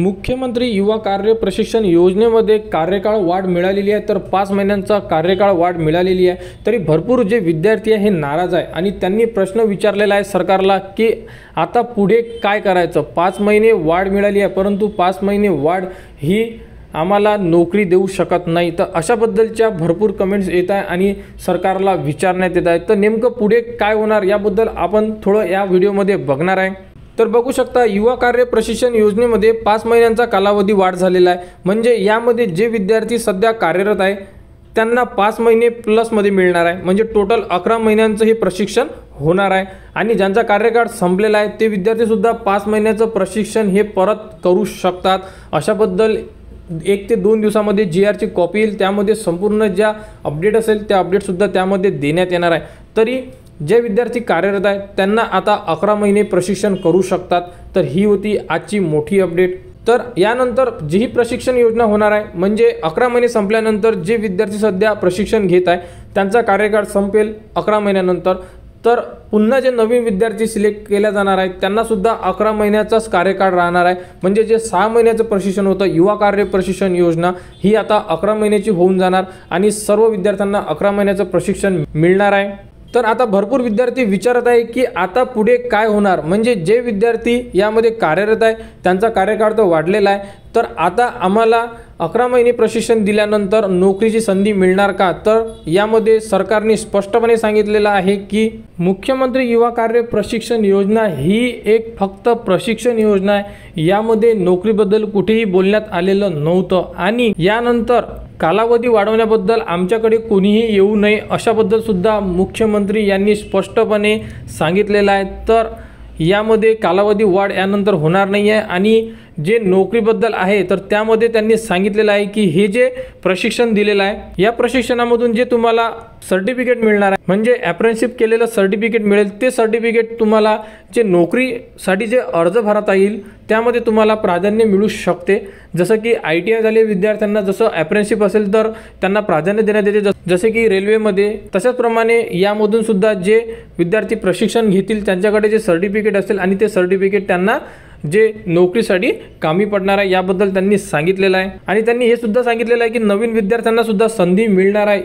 मुख्यमंत्री युवा कार्य प्रशिक्षण योजनेमध्ये कार्यकाळ वाढ मिळालेली आहे, तर 5 महिन्यांचा कार्यकाळ वाढ मिळालेली आहे। तरी भरपूर जे विद्यार्थी आहे हे नाराज आहे आणि त्यांनी प्रश्न विचारलेला आहे सरकारला की आता पुढे काय करायचं। 5 महिने वाढ मिळाली आहे, परंतु 5 महिने वाढ ही आम्हाला नोकरी देऊ शकत नाही। तर अशाबद्दलच्या भरपूर कमेंट्स येत आहे आणि सरकारला विचारण्यात येत आहे। तर नेमकं पुढे काय होणार याबद्दल आपण थोडं या व्हिडिओमध्ये बघणार आहे। तर बघू शकता युवा कार्य प्रशिक्षण योजनेमध्ये 5 महिन्यांचा कालावधी वाढ झालेला आहे। म्हणजे यामध्ये जे विद्यार्थी सध्या कार्यरत आहे त्यांना 5 महिने प्लस मध्ये मिळणार आहे, म्हणजे टोटल 11 महिन्यांचं हे प्रशिक्षण होणार आहे। आणि ज्यांचा कार्यकाळ संपलेला आहे ते विद्यार्थी सुद्धा 5 महिन्याचं प्रशिक्षण हे परत करू शकतात। अशाबद्दल 1 ते 2 दिवसामध्ये GR ची कॉपी येईल, त्यामध्ये संपूर्ण ज्या अपडेट असेल त्या अपडेट सुद्धा त्यामध्ये देण्यात येणार आहे। तरी जे विद्यार्थी कार्यरत आहेत त्यांना आता 11 महिने प्रशिक्षण करू शकतात। तर ही होती आजची मोठी अपडेट। तर यानंतर जी ही प्रशिक्षण योजना होणार आहे, म्हणजे 11 महिने संपल्यानंतर जे विद्यार्थी सध्या प्रशिक्षण घेत आहे त्यांचा कार्यकाळ संपेल 11 महिन्यानंतर, तर पुन्हा जे नवीन विद्यार्थी सिलेक्ट केल्या जाणार आहेत त्यांना सुद्धा 11 महिन्याचाच कार्यकाळ राहणार आहे। म्हणजे जे 6 महिन्याचं प्रशिक्षण होतं युवा कार्य प्रशिक्षण योजना ही आता 11 महिन्याची होऊन जाणार आणि सर्व विद्यार्थ्यांना 11 महिन्याचं प्रशिक्षण मिळणार आहे। तर आता भरपूर विद्यार्थी विचारत आहे की आता पुढे काय होणार। म्हणजे जे विद्यार्थी यामध्ये कार्यरत आहे त्यांचा कार्यकाळ तर वाढलेला आहे, तर आता आम्हाला 11 महिने प्रशिक्षण दिल्यानंतर नोकरीची संधी मिळणार का। तर यामध्ये सरकारने स्पष्टपणे सांगितलेलं आहे की मुख्यमंत्री युवा कार्य प्रशिक्षण योजना ही एक फक्त प्रशिक्षण योजना आहे, यामध्ये नोकरीबद्दल कुठेही बोलण्यात आलेलं नव्हतं आणि यानंतर कालावधी वाढवण्याबद्दल आमच्याकडे कोणीही येऊ नये अशाबद्दल सुद्धा मुख्यमंत्री यांनी स्पष्टपणे सांगितलेलं आहे। तर यामध्ये कालावधी वाढ यानंतर होणार नाही आहे आणि जे नोकरीबद्दल आहे तर त्यामध्ये त्यांनी सांगितलेलं आहे की हे जे प्रशिक्षण दिलेलं आहे या प्रशिक्षणामधून जे तुम्हाला सर्टिफिकेट मिळणार आहे, म्हणजे अप्रेंटिसशिप केलेलं सर्टिफिकेट मिळेल, ते सर्टिफिकेट तुम्हाला जे नोकरीसाठी जे अर्ज भरता येईल त्यामध्ये तुम्हाला प्राधान्य मिळू शकते। जसं की ITI झाले विद्यार्थ्यांना जसं अप्रेंटिसशिप असेल तर त्यांना प्राधान्य देण्यात येते, जसे की रेल्वेमध्ये। तशाच प्रमाणे यामधून सुद्धा जे विद्यार्थी प्रशिक्षण घेतील त्यांच्याकडे जे सर्टिफिकेट असेल आणि ते सर्टिफिकेट त्यांना जे नोकरीसाठी कामी पडणार आहे याबद्दल त्यांनी सांगितलेलं आहे। आणि त्यांनी हे सुद्धा सांगितलेलं आहे की नवीन विद्यार्थ्यांना सुद्धा संधी मिळणार आहे।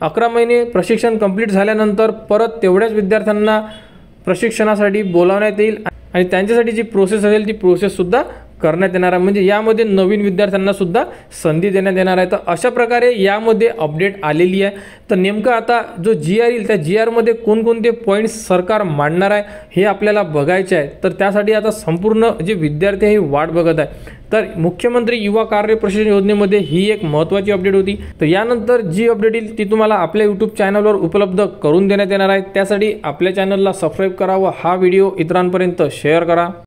11 महिने प्रशिक्षण कंप्लीट झाल्यानंतर परत तेवढ्याच विद्यार्थ्यांना प्रशिक्षणासाठी बोलावण्यात येईल आणि त्यांच्यासाठी जी प्रोसेस असेल ती प्रोसेस सुद्धा करण्यात येणार आहे, म्हणजे यामध्ये नवीन विद्यार्थ्यांना सुद्धा संधी देण्यात येणार आहे। तर अशा प्रकारे यामध्ये अपडेट आलेली आहे। तर नेमकं आता जो GR येईल त्या GR मध्ये कोणकोणते पॉईंट्स सरकार मांडणार आहे हे आपल्याला बघायचे आहे। तर त्यासाठी आता संपूर्ण जे विद्यार्थी आहे वाट बघत आहे। तर मुख्यमंत्री युवा कार्य प्रशिक्षण योजनेमध्ये ही एक महत्त्वाची अपडेट होती। तर यानंतर जी अपडेट येईल ती तुम्हाला आपल्या YouTube चॅनलवर उपलब्ध करून देण्यात येणार आहे। त्यासाठी आपल्या चॅनलला सबस्क्राईब करा व हा व्हिडिओ इतरांपर्यंत शेअर करा।